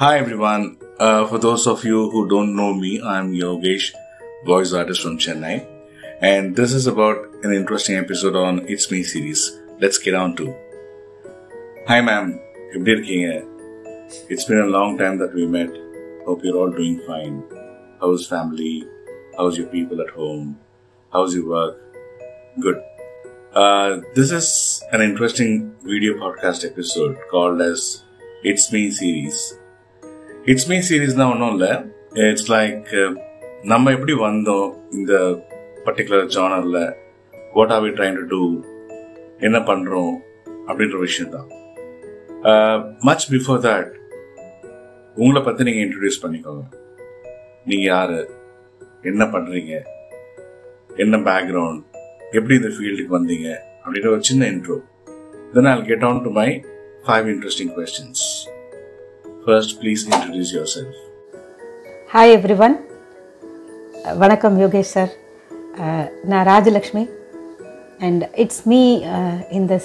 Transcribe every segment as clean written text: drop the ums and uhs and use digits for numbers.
Hi everyone. For those of you who don't know me, I'm Yogesh, voice artist from Chennai, and this is about an interesting episode on It's Me series. Let's get on to. Hi ma'am, எப்படி இருக்கீங்க? It's been a long time that we met. Hope you're all doing fine. How's family? How's your people at home? How's your work? Good. This is an interesting video podcast episode called as It's Me series. It's Me சீரீஸ்னா ஒன்றும் இல்லை. It's like நம்ம எப்படி வந்தோம் இந்த particular ஜானரில், what are we trying to do, என்ன பண்ணுறோம் அப்படின்ற விஷயம்தான். மச் பிஃபோர் தட் உங்களை பற்றி நீங்கள் இன்ட்ரடியூஸ் பண்ணிக்கோங்க. நீங்கள் யார், என்ன பண்ணுறீங்க, என்ன பேக்ரவுண்ட், எப்படி இந்த ஃபீல்டுக்கு வந்தீங்க அப்படின்ற ஒரு சின்ன intro. Then I'll get on to my 5 interesting questions. First, please introduce yourself. Hi everyone. வணக்கம் யோகேஷ் சார். நான் ராஜலக்ஷ்மி and it's me இந்த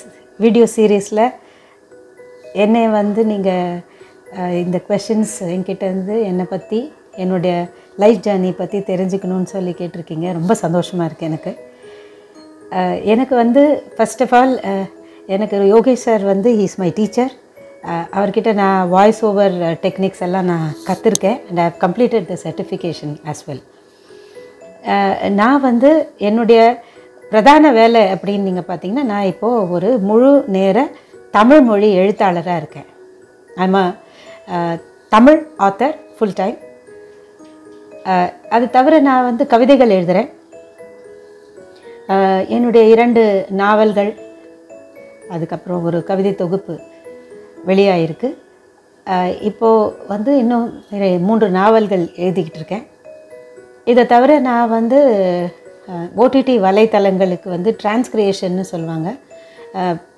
வீடியோ சீரீஸில் என்னை வந்து நீங்கள் இந்த கொஷின்ஸ் என்கிட்ட இருந்து என்னை பற்றி, என்னுடைய லைஃப் ஜேர்னி பற்றி தெரிஞ்சுக்கணுன்னு சொல்லி கேட்டிருக்கீங்க. ரொம்ப சந்தோஷமாக இருக்குது எனக்கு. எனக்கு வந்து ஃபர்ஸ்ட் ஆஃப் ஆல் எனக்கு யோகேஷ் சார் வந்து ஹீ இஸ் மை டீச்சர். அவர்கிட்ட நான் வாய்ஸ் ஓவர் டெக்னிக்ஸ் எல்லாம் நான் கற்றுருக்கேன் and I have completed the certification as well. நான் வந்து என்னுடைய பிரதான வேலை அப்படின்னு நீங்கள் பார்த்தீங்கன்னா, நான் இப்போது ஒரு முழு நேர தமிழ் மொழி எழுத்தாளராக இருக்கேன். I'm Tamil author full time. அது தவிர நான் வந்து கவிதைகள் எழுதுகிறேன். என்னுடைய 2 நாவல்கள், அதுக்கப்புறம் ஒரு கவிதை தொகுப்பு வெளியாகிருக்கு. இப்போது வந்து இன்னும் 3 நாவல்கள் எழுதிக்கிட்டு இருக்கேன். இதை தவிர நான் வந்து ஓடிடி வலைத்தளங்களுக்கு வந்து டிரான்ஸ்கிரியேஷன்னு சொல்லுவாங்க,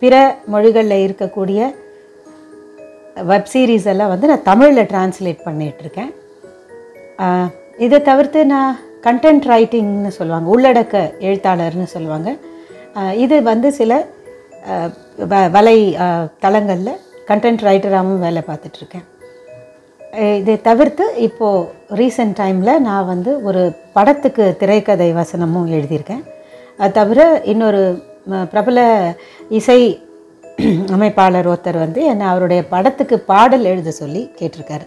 பிற மொழிகளில் இருக்கக்கூடிய வெப் சீரிஸ் எல்லாம் வந்து நான் தமிழில் டிரான்ஸ்லேட் பண்ணிகிட்ருக்கேன். இதை தவிர்த்து நான் கண்டென்ட் ரைட்டிங்னு சொல்லுவாங்க, உள்ளடக்க எழுத்தாளர்னு சொல்லுவாங்க. இது வந்து சில வலை தளங்களில் கண்டென்ட் ரைட்டராகவும் வேலை பார்த்துட்ருக்கேன். இதை தவிர்த்து இப்போது ரீசெண்ட் டைமில் நான் வந்து ஒரு படத்துக்கு திரைக்கதை வசனமும் எழுதியிருக்கேன். அது தவிர இன்னொரு பிரபல இசை அமைப்பாளர் ஒருத்தர் வந்து என்னை அவருடைய படத்துக்கு பாடல் எழுத சொல்லி கேட்டிருக்காரு.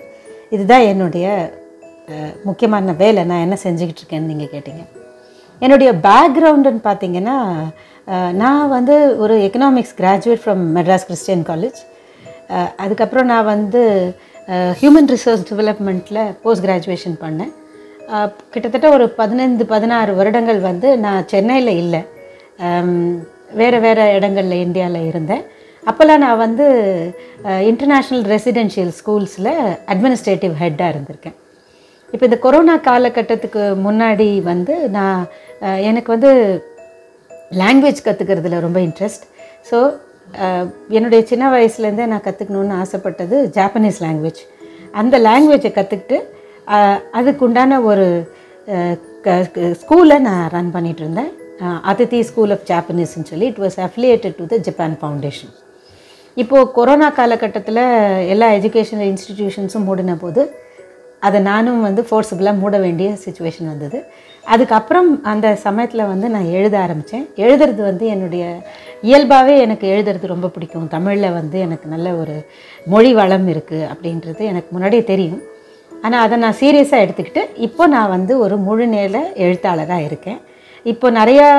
இதுதான் என்னுடைய முக்கியமான வேலை. நான் என்ன செஞ்சுக்கிட்டு இருக்கேன்னு நீங்கள் கேட்டிங்க. என்னுடைய பேக்ரவுண்டுன்னு பார்த்தீங்கன்னா, நான் வந்து ஒரு economics graduate from Madras Christian college. அதுக்கப்புறம் நான் வந்து ஹியூமன் ரிசோர்ஸ் டெவலப்மெண்ட்டில் போஸ்ட் கிராஜுவேஷன் பண்ணேன். கிட்டத்தட்ட ஒரு 15-16 வருடங்கள் வந்து நான் சென்னையில் இல்லை, வேறு இடங்களில் இந்தியாவில் இருந்தேன். அப்போல்லாம் நான் வந்து இன்டர்நேஷ்னல் ரெசிடென்ஷியல் ஸ்கூல்ஸில் அட்மினிஸ்ட்ரேட்டிவ் ஹெட்டாக இருந்திருக்கேன். இப்போ இந்த கொரோனா காலகட்டத்துக்கு முன்னாடி வந்து நான் எனக்கு வந்து லாங்குவேஜ் கற்றுக்கிறதுல ரொம்ப இன்ட்ரெஸ்ட். ஸோ என்னுடைய சின்ன வயசுலேருந்தே நான் கற்றுக்கணுன்னு ஆசைப்பட்டது ஜாப்பனீஸ் லாங்குவேஜ். அந்த லாங்குவேஜை கற்றுக்கிட்டு அதுக்குண்டான ஒரு ஸ்கூலை நான் ரன் பண்ணிகிட்டு இருந்தேன், அதித்தி ஸ்கூல் ஆஃப் ஜாப்பனீஸ்ன்னு சொல்லி. It was affiliated to the Japan foundation. இப்போது கொரோனா காலகட்டத்தில் எல்லா எஜுகேஷனல் இன்ஸ்டிடியூஷன்ஸும் மூடின போது அதை நானும் வந்து ஃபோர்ஸபிளாக மூட வேண்டிய சுச்சுவேஷன் வந்தது. அதுக்கப்புறம் அந்த சமயத்தில் வந்து நான் எழுத ஆரம்பித்தேன். எழுதுறது வந்து என்னுடைய இயல்பாகவே எனக்கு எழுதுறது ரொம்ப பிடிக்கும். தமிழில் வந்து எனக்கு நல்ல ஒரு மொழி வளம் இருக்குது அப்படின்றது எனக்கு முன்னாடியே தெரியும். ஆனால் அதை நான் சீரியஸாக எடுத்துக்கிட்டு இப்போ நான் வந்து ஒரு முழு நேர எழுத்தாளராக இருக்கேன். இப்போ நிறையா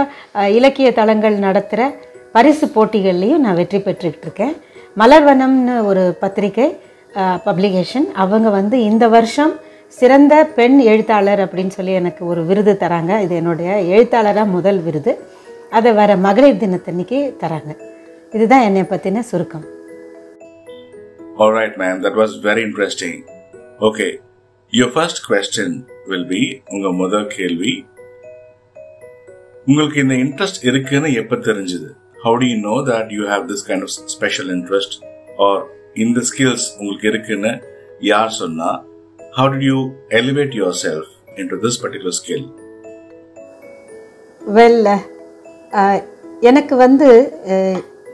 இலக்கிய தளங்கள் நடத்துகிற பரிசு போட்டிகள்லேயும் நான் வெற்றி பெற்றுக்கிட்டு இருக்கேன். மலர்வனம்னு ஒரு பத்திரிகை பப்ளிகேஷன், அவங்க வந்து இந்த வருஷம் சிறந்த பெண் எழுத்தாளர் அப்படின்னு சொல்லி எனக்கு ஒரு விருது தராங்க. இது என்னுடைய எழுத்தாளராக முதல் விருது. அதை வர மகளிர் தினத்தன்னைக்கு தராங்க. இதுதான் என்னை பற்றின சுருக்கம். Alright ma'am, that was very interesting. Okay, your first question will be, உங்க முதல் கேள்வி, உங்களுக்கு இந்த இன்ட்ரெஸ்ட் இருக்குன்னு எப்போ தெரிஞ்சது? How do you know that you have this kind of special interest, or இந்த ஸ்கில்ஸ் உங்களுக்கு இருக்குன்னு யார் சொன்னா? How did you elevate yourself into this particular skill? Well, எனக்கு வந்து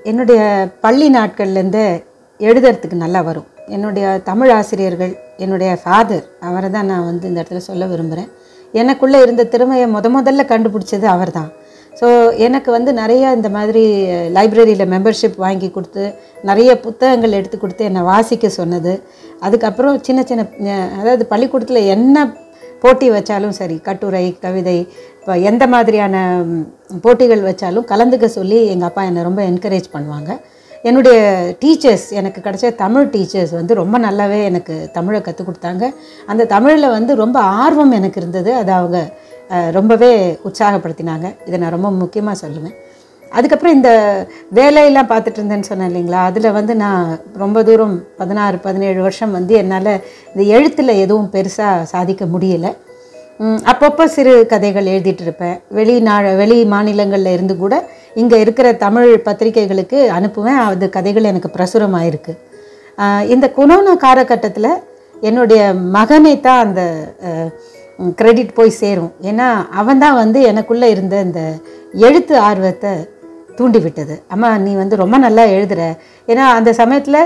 என்னுடைய பள்ளி நாட்கள்லேருந்து எழுதுறதுக்கு நல்லா வரும். என்னுடைய தமிழ் ஆசிரியர்கள் என்னுடைய ஃபாதர், அவரை தான் நான் வந்து இந்த இடத்துல சொல்ல விரும்புகிறேன். எனக்குள்ளே இருந்த திறமையை முதல்ல கண்டுபிடிச்சது அவர் தான். ஸோ எனக்கு வந்து நிறையா இந்த மாதிரி லைப்ரரியில் மெம்பர்ஷிப் வாங்கி கொடுத்து நிறைய புத்தகங்கள் எடுத்து கொடுத்து என்னை வாசிக்க சொன்னது. அதுக்கப்புறம் சின்ன சின்ன அதாவது பள்ளிக்கூடத்தில் என்ன போட்டி வச்சாலும் சரி, கட்டுரை, கவிதை, இப்போ எந்த மாதிரியான போட்டிகள் வச்சாலும் கலந்துக்க சொல்லி எங்கள் அப்பா என்னை ரொம்ப என்கரேஜ் பண்ணுவாங்க. என்னுடைய டீச்சர்ஸ், எனக்கு கிடைச்ச தமிழ் டீச்சர்ஸ் வந்து ரொம்ப நல்லாவே எனக்கு தமிழை கற்றுக் கொடுத்தாங்க. அந்த தமிழில் வந்து ரொம்ப ஆர்வம் எனக்கு இருந்தது. அது அவங்க ரொம்பவே உற்சாகப்படுத்தினாங்க. இதை நான் ரொம்ப முக்கியமாக சொல்லுவேன். அதுக்கப்புறம் இந்த வேலையெல்லாம் பார்த்துட்டு இருந்தேன்னு சொன்னேன் இல்லைங்களா, அதில் வந்து நான் ரொம்ப தூரம் 16-17 வருஷம் வந்து என்னால் இந்த எழுத்தில் எதுவும் பெருசாக சாதிக்க முடியலை. அப்பப்போ சிறு கதைகள் எழுதிட்டு இருப்பேன். வெளி மாநிலங்களில் இருந்து கூட இங்கே இருக்கிற தமிழ் பத்திரிகைகளுக்கு அனுப்புவேன். அது கதைகள் எனக்கு பிரசுரமாயிருக்கு. இந்த கொரோனா காலகட்டத்தில் என்னுடைய மகனை தான் அந்த கிரெடிட் போய் சேரும். ஏன்னா அவன் தான் வந்து எனக்குள்ளே இருந்த இந்த எழுத்து ஆர்வத்தை தூண்டிவிட்டது. அம்மா நீ வந்து ரொம்ப நல்லா எழுதுகிற. ஏன்னா அந்த சமயத்தில்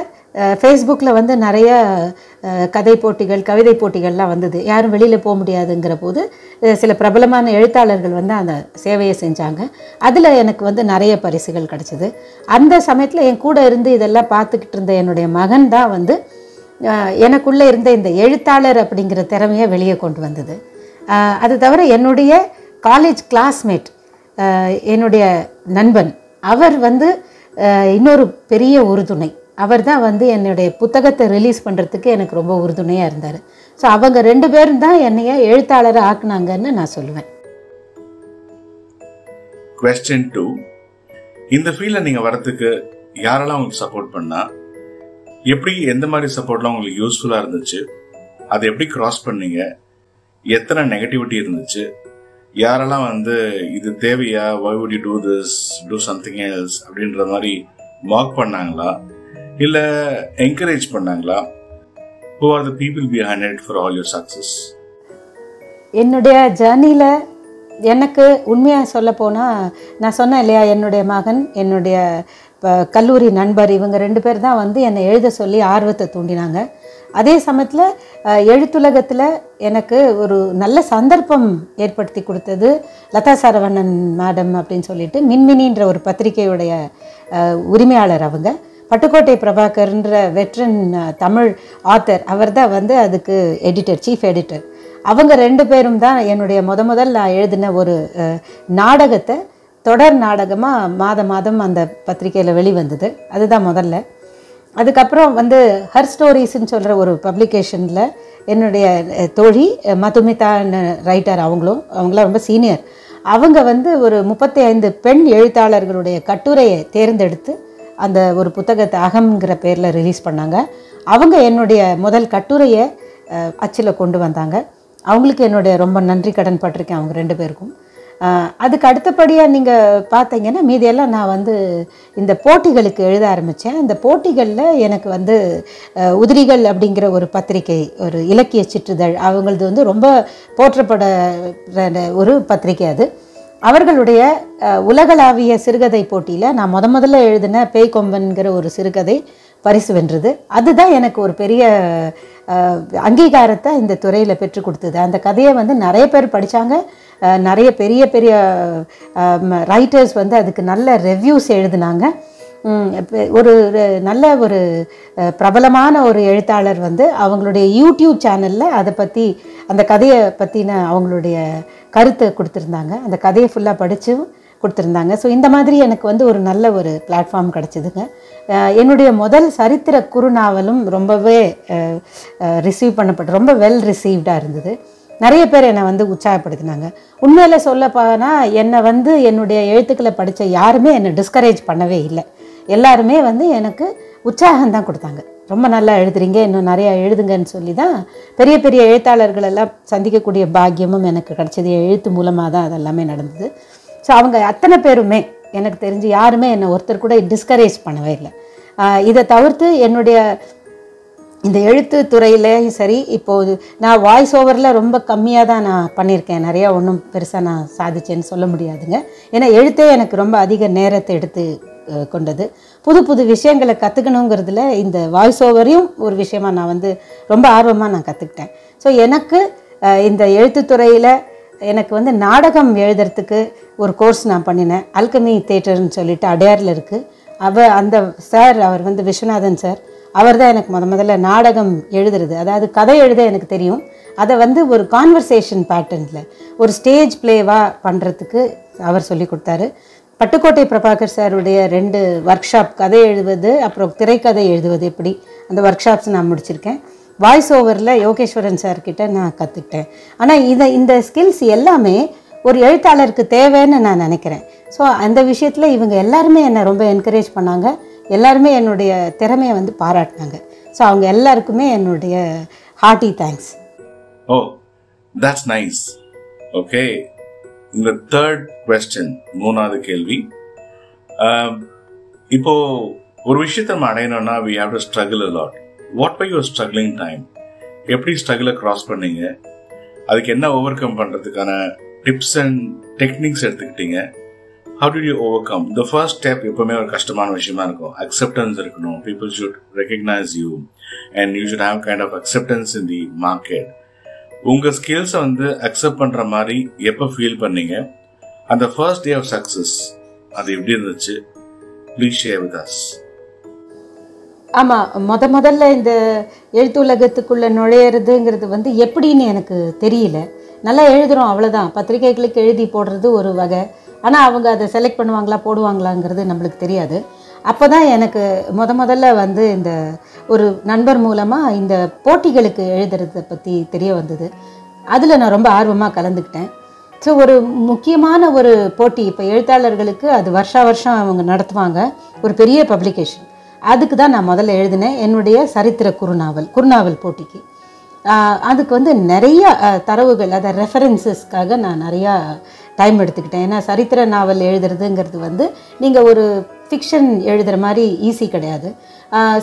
ஃபேஸ்புக்கில் வந்து நிறைய கதை போட்டிகள், கவிதை போட்டிகள்லாம் வந்தது. யாரும் வெளியில் போக முடியாதுங்கிற போது சில பிரபலமான எழுத்தாளர்கள் வந்து அந்த சேவையை செஞ்சாங்க. அதில் எனக்கு வந்து நிறைய பரிசுகள் கிடச்சிது. அந்த சமயத்தில் என் கூட இருந்து இதெல்லாம் பார்த்துக்கிட்டு இருந்த என்னுடைய மகன் தான் வந்து எனக்குள்ளே இருந்த இந்த எழுத்தாளர் அப்படிங்கிற திறமையை வெளியே கொண்டு வந்தது. அது தவிர என்னுடைய காலேஜ் கிளாஸ்மேட், என்னுடைய நண்பன், அவர் வந்து இன்னொரு பெரிய உறுதுணை. அவர் தான் வந்து என்னுடைய புத்தகத்தை ரிலீஸ் பண்ணுறதுக்கு எனக்கு ரொம்ப உறுதுணையாக இருந்தார். ஸோ அவங்க 2 பேரும் தான் என்னைய எழுத்தாளரை ஆக்குனாங்கன்னு நான் சொல்லுவேன். Question 2. இந்த ஃபீல்டில் நீங்கள் வரத்துக்கு யாரெல்லாம் உங்களுக்கு சப்போர்ட் பண்ணா, எப்படி எந்த மாதிரி சப்போர்ட்லாம் உங்களுக்கு யூஸ்ஃபுல்லாக இருந்துச்சு, அதை எப்படி கிராஸ் பண்ணீங்க, எத்தனை நெகட்டிவிட்டி இருந்துச்சு, யாரெல்லாம் வந்து இது தேவையா, why would you do this, do something else அப்படின்ற மாதிரி மார்க் பண்ணாங்களா, இல்லை என்கரேஜ் பண்ணாங்களா? Who are the people behind it for all your success? என்னுடைய ஜர்னியில் எனக்கு உண்மையாக சொல்ல போனால், நான் சொன்னேன் இல்லையா, என்னுடைய மகன், என்னுடைய கல்லூரி நண்பர், இவங்க 2 பேர் தான் வந்து என்னை எழுத சொல்லி ஆர்வத்தை தூண்டினாங்க. அதே சமயத்தில் எழுத்துலகத்தில் எனக்கு ஒரு நல்ல சந்தர்ப்பம் ஏற்படுத்தி கொடுத்தது லதா சரவணன் மேடம் அப்படின்னு சொல்லிட்டு மின்மினின்ற ஒரு பத்திரிகையுடைய உரிமையாளர். அவங்க பட்டுக்கோட்டை பிரபாகர்ன்ற வெட்ரன் தமிழ் ஆத்தர், அவர் தான் வந்து அதுக்கு எடிட்டர், சீஃப் எடிட்டர். அவங்க 2 பேரும் தான் என்னுடைய முதல் நான் எழுதின ஒரு நாடகத்தை தொடர் நாடகமாக மாதம் அந்த பத்திரிகையில் வெளிவந்தது. அதுதான் முதல்ல. அதுக்கப்புறம் வந்து ஹர் ஸ்டோரிஸ்ன்னு சொல்கிற ஒரு பப்ளிகேஷனில் என்னுடைய தோழி மதுமிதா ரைட்டர், அவங்களாம் ரொம்ப சீனியர். அவங்க வந்து ஒரு 35 பெண் எழுத்தாளர்களுடைய கட்டுரையை தேர்ந்தெடுத்து அந்த ஒரு புத்தகத்தை அகம்ங்கிற பேரில் ரிலீஸ் பண்ணாங்க. அவங்க என்னுடைய முதல் கட்டுரையை அச்சில் கொண்டு வந்தாங்க. அவங்களுக்கு என்னுடைய ரொம்ப நன்றி கடன் பட்டிருக்கேன் அவங்க 2 பேருக்கும். அதுக்கு அடுத்தபடியாக நீங்கள் பார்த்தீங்கன்னா மீதியெல்லாம் நான் வந்து இந்த போட்டிகளுக்கு எழுத ஆரம்பித்தேன். இந்த போட்டிகளில் எனக்கு வந்து உதிரிகள் அப்படிங்கிற ஒரு பத்திரிகை, ஒரு இலக்கிய சிற்றுதழ், அவங்களது வந்து ரொம்ப போற்றப்பட ஒரு பத்திரிகை. அது அவர்களுடைய உலகளாவிய சிறுகதை போட்டியில் நான் முதல்ல எழுதின பேய் கொம்பன்கிற ஒரு சிறுகதை பரிசு வென்றது. அதுதான் எனக்கு ஒரு பெரிய அங்கீகாரத்தை இந்த துறையில் பெற்றுக் கொடுத்தது. அந்த கதையை வந்து நிறைய பேர் படித்தாங்க. நிறைய பெரிய பெரிய ரைட்டர்ஸ் வந்து அதுக்கு நல்ல ரிவ்யூஸ் எழுதினாங்க. ஒரு நல்ல ஒரு பிரபலமான ஒரு எழுத்தாளர் வந்து அவங்களுடைய யூடியூப் சேனலில் அதை பற்றி, அந்த கதையை பற்றின அவங்களுடைய கருத்தை கொடுத்துருந்தாங்க. அந்த கதையை ஃபுல்லாக படித்து கொடுத்துருந்தாங்க. ஸோ இந்த மாதிரி எனக்கு வந்து ஒரு நல்ல ஒரு பிளாட்ஃபார்ம் கிடச்சிதுங்க. என்னுடைய முதல் சரித்திர குறுநாவலும் ரொம்பவே ரிசீவ் பண்ணப்பட்டு ரொம்ப வெல் ரிசீவ்டாக இருந்தது. நிறைய பேர் என்னை வந்து உற்சாகப்படுத்தினாங்க. உண்மையில் சொல்லப்போனால் என்னை வந்து என்னுடைய எழுத்துக்களை படித்த யாருமே என்னை டிஸ்கரேஜ் பண்ணவே இல்லை. எல்லாருமே வந்து எனக்கு உற்சாகம்தான் கொடுத்தாங்க. ரொம்ப நல்லா எழுதுறீங்க, இன்னும் நிறையா எழுதுங்கன்னு சொல்லி தான் பெரிய பெரிய எழுத்தாளர்களெல்லாம் சந்திக்கக்கூடிய பாக்கியமும் எனக்கு கிடச்சிது. எழுத்து மூலமாக தான் அதெல்லாமே நடந்தது. ஸோ அவங்க அத்தனை பேருமே எனக்கு தெரிஞ்சு யாருமே என்னை ஒருத்தர் கூட டிஸ்கரேஜ் பண்ணவே இல்லை. இதை தவிர்த்து என்னுடைய இந்த எழுத்து துறையிலேயும் சரி, இப்போது நான் வாய்ஸ் ஓவரில் ரொம்ப கம்மியாக தான் நான் பண்ணியிருக்கேன். நிறையா ஒன்றும் பெருசாக நான் சாதிச்சேன்னு சொல்ல முடியாதுங்க. ஏன்னா எழுத்தே எனக்கு ரொம்ப அதிக நேரத்தை எடுத்து கொண்டது. புது புது விஷயங்களை கற்றுக்கணுங்கிறதுல இந்த வாய்ஸ் ஓவரையும் ஒரு விஷயமா நான் வந்து ரொம்ப ஆர்வமாக நான் கற்றுக்கிட்டேன். ஸோ எனக்கு இந்த எழுத்துத்துறையில் எனக்கு வந்து நாடகம் எழுதுறதுக்கு ஒரு கோர்ஸ் நான் பண்ணினேன். அல்கமி தேட்டர்னு சொல்லிட்டு அடையாரில் இருக்குது. அந்த சார் அவர் வந்து விஸ்வநாதன் சார், அவர் தான் எனக்கு முதல்ல நாடகம் எழுதுறது, அதாவது கதை எழுத எனக்கு தெரியும், அதை வந்து ஒரு கான்வர்சேஷன் பேட்டர்னில் ஒரு ஸ்டேஜ் பிளேவாக பண்ணுறதுக்கு அவர் சொல்லி கொடுத்தாரு. பட்டுக்கோட்டை பிரபாகர் சாருடைய 2 ஒர்க் ஷாப், கதை எழுதுவது அப்புறம் திரைக்கதை எழுதுவது எப்படி, அந்த ஒர்க் ஷாப்ஸ் நான் முடிச்சிருக்கேன். வாய்ஸ் ஓவரில் யோகேஸ்வரன் சார்கிட்ட நான் கற்றுக்கிட்டேன். ஆனால் இந்த ஸ்கில்ஸ் எல்லாமே ஒரு எழுத்தாளருக்கு தேவைன்னு நான் நினைக்கிறேன். ஸோ அந்த விஷயத்தில் இவங்க எல்லாருமே என்னை ரொம்ப என்கரேஜ் பண்ணாங்க, எல்லாருமே என்னுடைய திறமையை வந்து பாராட்டினாங்க. ஸோ அவங்க எல்லாருக்குமே என்னுடைய hearty thanks. Oh, that's nice. Okay, இந்த தேர்ட் கொஸ்டின், 3வது கேள்வி. இப்போ ஒரு விஷயத்தை நம்ம அடையணும்னா we have to struggle a lot. What were your struggling time? எப்படி ஸ்ட்ரகிளை கிராஸ் பண்ணீங்க? அதுக்கு என்ன ஓவர் கம் பண்ணுறதுக்கான டிப்ஸ் அண்ட் டெக்னிக்ஸ் எடுத்துக்கிட்டீங்க? How did you overcome? The first step எப்பவுமே ஒரு கஷ்டமான விஷயமா இருக்கும். அக்செப்டன்ஸ் இருக்கணும். People should recognize you and you should have kind of acceptance in the market. உங்க ஸ்கில்ஸை வந்து அக்செப்ட் பண்ற மாதிரி எப்போ ஃபீல் பண்ணீங்க? அந்த ஃபர்ஸ்ட் டே ஆஃப் சக்ஸஸ் அது எப்படி இருந்துச்சு? Please share with us. ஆமாம், முதல்ல இந்த எழுத்து உலகத்துக்குள்ளே நுழையிறதுங்கிறது வந்து எப்படின்னு எனக்கு தெரியல. நல்லா எழுதுகிறோம் அவ்வளோதான், பத்திரிகைகளுக்கு எழுதி போடுறது ஒரு வகை. ஆனால் அவங்க அதை செலக்ட் பண்ணுவாங்களா போடுவாங்களாங்கிறது நம்மளுக்கு தெரியாது. அப்போ தான் எனக்கு முதல்ல வந்து இந்த ஒரு நண்பர் மூலமாக இந்த போட்டிகளுக்கு எழுதுறதை பற்றி தெரிய வந்தது. அதில் நான் ரொம்ப ஆர்வமாக கலந்துக்கிட்டேன். ஸோ ஒரு முக்கியமான ஒரு போட்டி, இப்போ எழுத்தாளர்களுக்கு அது வருஷம் அவங்க நடத்துவாங்க, ஒரு பெரிய பப்ளிகேஷன். அதுக்கு தான் நான் முதல்ல எழுதினேன், என்னுடைய சரித்திர குறுநாவல் போட்டிக்கு. அதுக்கு வந்து நிறைய தரவுகள், அதை ரெஃபரன்சஸ்க்காக நான் நிறையா டைம் எடுத்துக்கிட்டேன். ஏன்னா சரித்திர நாவல் எழுதுறதுங்கிறது வந்து நீங்கள் ஒரு ஃபிக்ஷன் எழுதுகிற மாதிரி ஈஸி கிடையாது.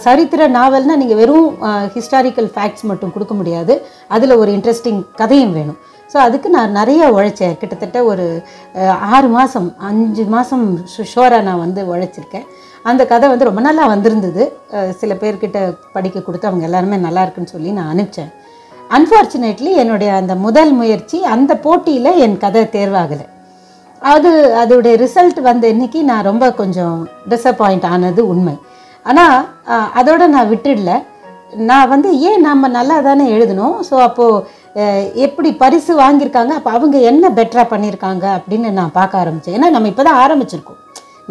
சரித்திர நாவல்னால் நீங்கள் வெறும் ஹிஸ்டாரிக்கல் ஃபேக்ட்ஸ் மட்டும் கொடுக்க முடியாது, அதில் ஒரு இன்ட்ரெஸ்டிங் கதையும் வேணும். ஸோ அதுக்கு நான் நிறைய உழைச்சேன். கிட்டத்தட்ட ஒரு 6 மாதம் 5 மாதம் ஷோராக நான் வந்து உழைச்சிருக்கேன். அந்த கதை வந்து ரொம்ப நல்லா வந்திருந்தது. சில பேர்கிட்ட படிக்க கொடுத்து அவங்க எல்லாருமே நல்லா இருக்குன்னு சொல்லி நான் அனுப்பிச்சேன். அன்ஃபார்ச்சுனேட்லி என்னுடைய அந்த முதல் முயற்சி அந்த போட்டியில் என் கதை தேர்வாகலை. அதோடைய ரிசல்ட் வந்த இன்னைக்கு நான் ரொம்ப கொஞ்சம் டிசப்பாயிண்ட் ஆனது உண்மை. ஆனால் அதோட நான் விட்டுடல. நான் வந்து ஏன் நம்ம நல்லா தானே எழுதணும், ஸோ அப்போது எப்படி பரிசு வாங்கியிருக்காங்க, அப்போ அவங்க என்ன பெட்டராக பண்ணியிருக்காங்க அப்படின்னு நான் பார்க்க ஆரம்பித்தேன். ஏன்னா நம்ம இப்போ தான் ஆரம்பிச்சிருக்கோம்,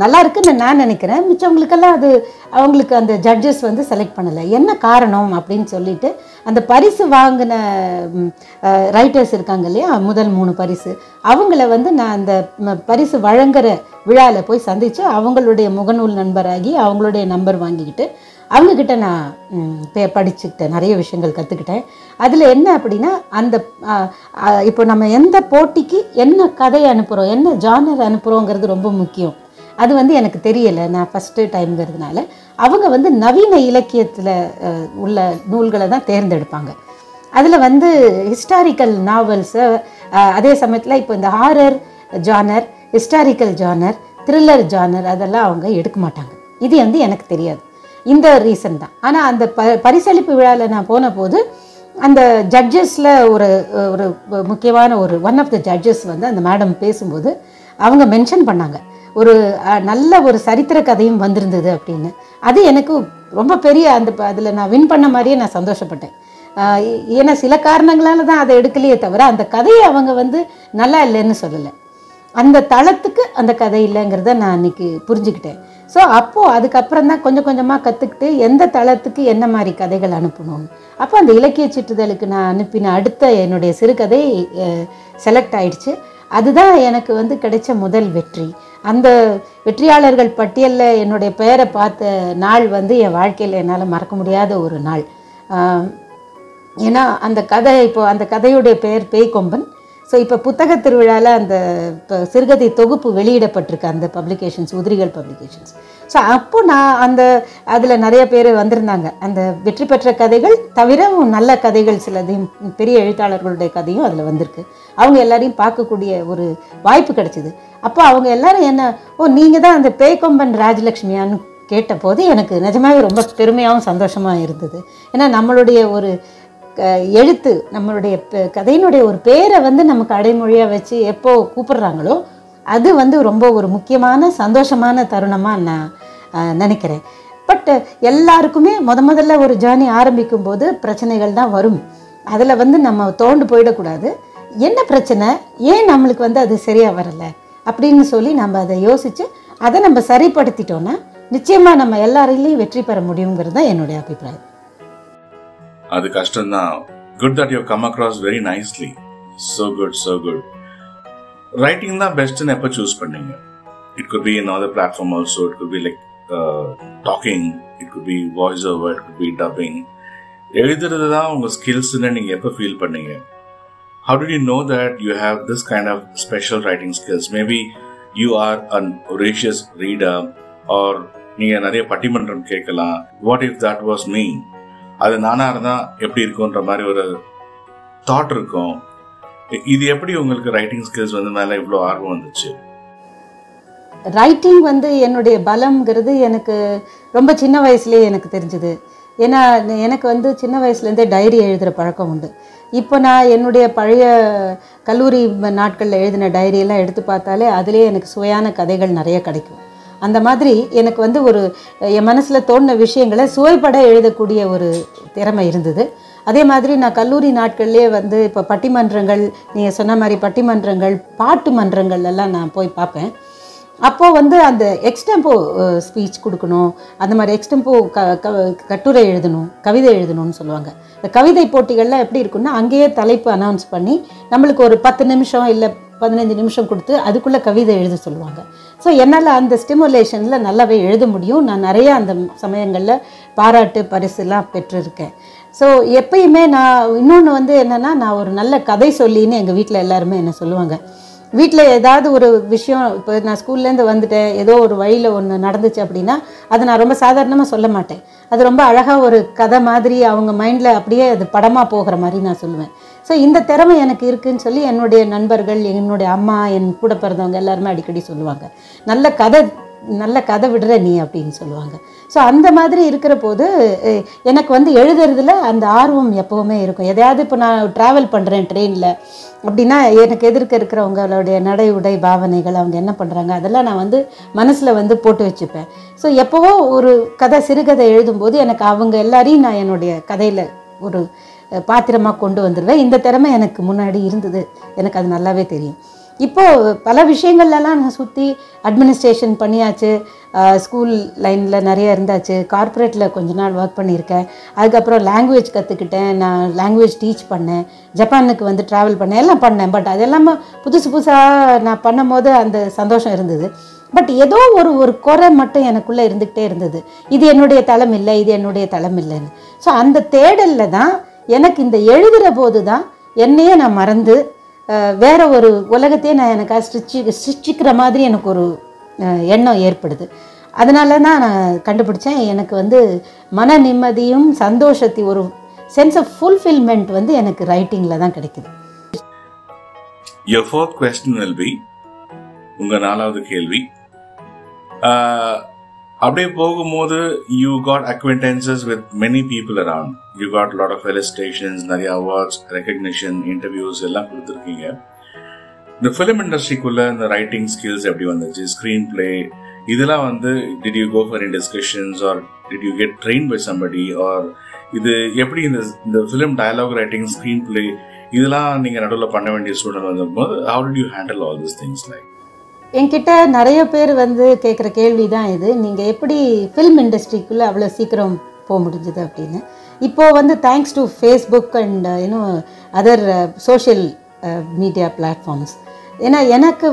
நல்லா இருக்குன்னு நான் நினைக்கிறேன். மிச்சவங்களுக்கெல்லாம் அது அவங்களுக்கு அந்த ஜட்ஜஸ் வந்து செலக்ட் பண்ணலை, என்ன காரணம் அப்படின்னு சொல்லிட்டு அந்த பரிசு வாங்கின ரைட்டர்ஸ் இருக்காங்க இல்லையா, முதல் 3 பரிசு, அவங்கள வந்து நான் அந்த பரிசு வழங்குற விழாவில் போய் சந்தித்து அவங்களுடைய முகநூல் நண்பராகி அவங்களுடைய நம்பர் வாங்கிக்கிட்டு அவங்கக்கிட்ட நான் படிச்சுக்கிட்டேன், நிறைய விஷயங்கள் கற்றுக்கிட்டேன். அதில் என்ன அப்படின்னா, அந்த இப்போ நம்ம எந்த போட்டிக்கு என்ன கதை அனுப்புகிறோம், என்ன ஜானர் அனுப்புகிறோங்கிறது ரொம்ப முக்கியம். அது வந்து எனக்கு தெரியலை, நான் ஃபஸ்ட்டு டைம்ங்கிறதுனால. அவங்க வந்து நவீன இலக்கியத்தில் உள்ள நூல்களை தான் தேர்ந்தெடுப்பாங்க. அதில் வந்து ஹிஸ்டாரிக்கல் நாவல்ஸை, அதே சமயத்தில் இப்போ இந்த horror genre, historical genre, thriller genre அதெல்லாம் அவங்க எடுக்க மாட்டாங்க. இது வந்து எனக்கு தெரியாது, இந்த ரீசன் தான். ஆனால் அந்த பரிசளிப்பு விழாவில் நான் போன போது அந்த ஜட்ஜஸில் ஒரு முக்கியமான ஒன் ஆஃப் த ஜட்ஜஸ் வந்து அந்த மேடம் பேசும்போது அவங்க மென்ஷன் பண்ணாங்க, ஒரு நல்ல ஒரு சரித்திர கதையும் வந்திருந்தது அப்படின்னு. அது எனக்கு ரொம்ப பெரிய அதில் நான் வின் பண்ண மாதிரியே நான் சந்தோஷப்பட்டேன். ஏன்னா சில காரணங்களால தான் அதை எடுக்கலையே தவிர அந்த கதையை அவங்க வந்து நல்லா இல்லைன்னு சொல்லலை, அந்த தளத்துக்கு அந்த கதை இல்லைங்கிறத நான் அன்றைக்கி புரிஞ்சுக்கிட்டேன். ஸோ அப்போது அதுக்கப்புறம் தான் கொஞ்சம் கொஞ்சமாக கற்றுக்கிட்டு எந்த தளத்துக்கு என்ன மாதிரி கதைகள் அனுப்பணும்னு. அப்போ அந்த இலக்கிய சிற்றுதலுக்கு நான் அனுப்பின அடுத்த என்னுடைய சிறுகதை செலக்ட் ஆயிடுச்சு. அதுதான் எனக்கு வந்து கிடைச்ச முதல் வெற்றி. அந்த வெற்றியாளர்கள் பட்டியலில் என்னுடைய பெயரை பார்த்த நாள் வந்து என் வாழ்க்கையில் என்னால் மறக்க முடியாத ஒரு நாள். ஏன்னா அந்த கதை, இப்போ அந்த கதையுடைய பெயர் பேய் கொம்பன். ஸோ இப்போ புத்தக திருவிழாவில் அந்த இப்போ சிறுகதை தொகுப்பு வெளியிடப்பட்டிருக்கு அந்த பப்ளிகேஷன்ஸ், உதிரிகள் பப்ளிகேஷன்ஸ். ஸோ அப்போ நான் அதில் நிறைய பேர் வந்திருந்தாங்க. அந்த வெற்றி பெற்ற கதைகள் தவிர நல்ல கதைகள் சிலதையும், பெரிய எழுத்தாளர்களுடைய கதையும் அதில் வந்திருக்கு. அவங்க எல்லாரையும் பார்க்கக்கூடிய ஒரு வாய்ப்பு கிடைச்சிது. அப்போ அவங்க எல்லாரும் என்ன, நீங்கள் தான் அந்த பேய்கொம்பன் ராஜலக்ஷ்மியான்னு கேட்டபோது எனக்கு நிஜமாவே ரொம்ப பெருமையாகவும் சந்தோஷமாக இருந்தது. ஏன்னா நம்மளுடைய ஒரு எழுத்து, நம்மளுடைய கதையினுடைய ஒரு பேரை நமக்கு அடைமொழியாக வச்சு எப்போ கூப்பிடுறாங்களோ அது ரொம்ப ஒரு முக்கியமான சந்தோஷமான தருணமாக நான் நினைக்கிறேன். பட் எல்லாருக்குமே முதல்ல ஒரு ஜேர்னி ஆரம்பிக்கும் போது பிரச்சனைகள் தான் வரும். அதில் நம்ம தோண்டு போயிடக்கூடாது. என்ன பிரச்சனை, ஏன் நம்மளுக்கு அது சரியாக வரலை அப்படின்னு சொல்லி நம்ம அதை யோசித்து அதை நம்ம சரிப்படுத்திட்டோன்னா நிச்சயமாக நம்ம எல்லாரையும் வெற்றி பெற முடியுங்கிறது தான் என்னுடைய அபிப்பிராயம். அது கஷ்டம்தான். Good that you come across very nicely. So good, so good. Writing தான் பெஸ்ட்னு எப்போ சூஸ் பண்ணீங்க? It could be in other platform also. It could be like talking. It could be voice over. It could be dubbing. எழுதுறது தான் உங்கள் ஸ்கில்ஸ்ன்னு நீங்கள் எப்போ feel பண்ணீங்க? How did you know that you have this kind of special writing skills? Maybe you are an voracious reader or நீங்கள் நிறைய பட்டிமன்றம் கேட்கலாம். What if that was me? அது நானா இருந்தா எப்படி இருக்கும்ன்ற மாதிரி ஒரு தாட் இருக்கும். இது எப்படி உங்களுக்கு ரைட்டிங் ஸ்கில்ஸ் மேல இவ்வளோ ஆர்வம் வந்துச்சு? ரைட்டிங் என்னுடைய பலம்ங்கிறது எனக்கு ரொம்ப சின்ன வயசுலேயே எனக்கு தெரிஞ்சுது. ஏன்னா எனக்கு சின்ன வயசுலேருந்தே டைரி எழுதுகிற பழக்கம் உண்டு. இப்போ நான் என்னுடைய பழைய கல்லூரி நாட்களில் எழுதின டைரியெல்லாம் எடுத்து பார்த்தாலே அதிலே எனக்கு சுவையான கதைகள் நிறைய கிடைக்கும். அந்த மாதிரி எனக்கு ஒரு என் மனசில் தோணின விஷயங்களை சுவைப்பட எழுதக்கூடிய ஒரு திறமை இருந்தது. அதே மாதிரி நான் கல்லூரி நாட்கள்லேயே இப்போ பட்டிமன்றங்கள், நீங்கள் சொன்ன மாதிரி பட்டிமன்றங்கள், பாட்டு மன்றங்கள் எல்லாம் நான் போய் பார்ப்பேன். அப்போது அந்த எக்ஸ்டெம்போ ஸ்பீச் கொடுக்கணும், அந்த மாதிரி எக்ஸ்டெம்போ கட்டுரை எழுதணும், கவிதை எழுதணும்னு சொல்லுவாங்க. இந்த கவிதை போட்டிகள்லாம் எப்படி இருக்குன்னா, அங்கேயே தலைப்பு அனௌன்ஸ் பண்ணி நம்மளுக்கு ஒரு 10 நிமிஷம் இல்லை 15 நிமிஷம் கொடுத்து அதுக்குள்ளே கவிதை எழுத சொல்லுவாங்க. ஸோ என்னால் அந்த ஸ்டிமுலேஷனில் நல்லாவே எழுத முடியும். நான் நிறைய அந்த சமயங்களில் பாராட்டு பரிசுலாம் பெற்றிருக்கேன். ஸோ எப்பயுமே நான் இன்னொன்று என்னென்னா, நான் ஒரு நல்ல கதை சொல்லின்னு எங்கள் வீட்டில் எல்லாருமே என்ன சொல்லுவாங்க. வீட்டில் ஏதாவது ஒரு விஷயம், இப்போ நான் ஸ்கூல்லேருந்து வந்துட்டேன், ஏதோ ஒரு வழியில் ஒன்று நடந்துச்சு அப்படின்னா அதை நான் ரொம்ப சாதாரணமாக சொல்ல மாட்டேன். அது ரொம்ப அழகாக ஒரு கதை மாதிரி அவங்க மைண்டில் அப்படியே அது படமாக போகிற மாதிரி நான் சொல்லுவேன். ஸோ இந்த திறமை எனக்கு இருக்குதுன்னு சொல்லி என்னுடைய நண்பர்கள், என்னுடைய அம்மா, என் கூட பிறந்தவங்க எல்லாருமே அடிக்கடி சொல்லுவாங்க, நல்ல கதை விடுற நீ அப்படின்னு சொல்லுவாங்க. ஸோ அந்த மாதிரி இருக்கிற போது எனக்கு எழுதுறதுல அந்த ஆர்வம் எப்போவுமே இருக்கும். எதையாவது இப்போ நான் ட்ராவல் பண்ணுறேன் ட்ரெயினில் அப்படின்னா எனக்கு எதிர்க்க இருக்கிறவங்களுடைய நடை உடை பாவனைகள், அவங்க என்ன பண்ணுறாங்க, அதெல்லாம் நான் மனசில் போட்டு வச்சுப்பேன். ஸோ எப்போவோ ஒரு சிறுகதை எழுதும்போது எனக்கு அவங்க எல்லாரையும் நான் என்னுடைய கதையில் ஒரு பாத்திரமாக கொண்டு வந்துடுவேன். இந்த திறமை எனக்கு முன்னாடி இருந்தது, எனக்கு அது நல்லாவே தெரியும். இப்போது பல விஷயங்கள்லாம் நான் சுற்றி அட்மினிஸ்ட்ரேஷன் பண்ணியாச்சு, ஸ்கூல் லைனில் நிறைய இருந்தாச்சு, கார்ப்பரேட்டில் கொஞ்ச நாள் ஒர்க் பண்ணியிருக்கேன். அதுக்கப்புறம் லாங்குவேஜ் கற்றுக்கிட்டேன், நான் லாங்குவேஜ் டீச் பண்ணேன், ஜப்பானுக்கு ட்ராவல் பண்ணேன், எல்லாம் பண்ணேன். பட் அதெல்லாமே புதுசாக நான் பண்ணும் போது அந்த சந்தோஷம் இருந்தது. பட் ஏதோ ஒரு குறை மட்டும் எனக்குள்ளே இருந்துக்கிட்டே இருந்தது. இது என்னுடைய தளம் இல்லை, இது என்னுடைய தளம் இல்லைன்னு. ஸோ அந்த தேடலில் தான் எனக்கு இந்த எழுதுகிற போது தான் என்னையே நான் மறந்து வேற ஒரு உலகத்தையே நான் எனக்காக சிருஷ்டிக்கிற மாதிரி எனக்கு ஒரு எண்ணம் ஏற்படுது. அதனால தான் நான் கண்டுபிடிச்சேன், எனக்கு மன நிம்மதியும் சந்தோஷத்தையும் ஒரு சென்ஸ் ஆஃப் ஃபுல்ஃபில்மெண்ட் எனக்கு ரைட்டிங்கில் தான் கிடைக்குது. Your fourth question will be, உங்கள் 4வது கேள்வி. அப்படியே போகும்போது you got acquaintances with many people around. You got a lot of felicitations, நிறைய awards, recognition, interviews எல்லாம் கொடுத்துருக்கீங்க. இந்த ஃபிலிம் இண்டஸ்ட்ரிக்குள்ள இந்த ரைட்டிங் ஸ்கில்ஸ் எப்படி வந்துச்சு, ஸ்க்ரீன் பிளே இதெல்லாம் did you go for any discussions or did you get trained by somebody, or இது எப்படி இந்த film dialogue writing, screen play இதெல்லாம் நீங்கள் நடுவில் பண்ண வேண்டிய சூழல் வந்தபோது how did you handle all these things? Like என்கிட்ட நிறைய பேர் கேட்குற கேள்வி தான் இது, நீங்கள் எப்படி ஃபில்ம் இண்டஸ்ட்ரிக்குள்ளே அவ்வளோ சீக்கிரம் போக முடிஞ்சுது அப்படின்னு. இப்போது thanks to Facebook and other social media platforms. ஏன்னா எனக்கு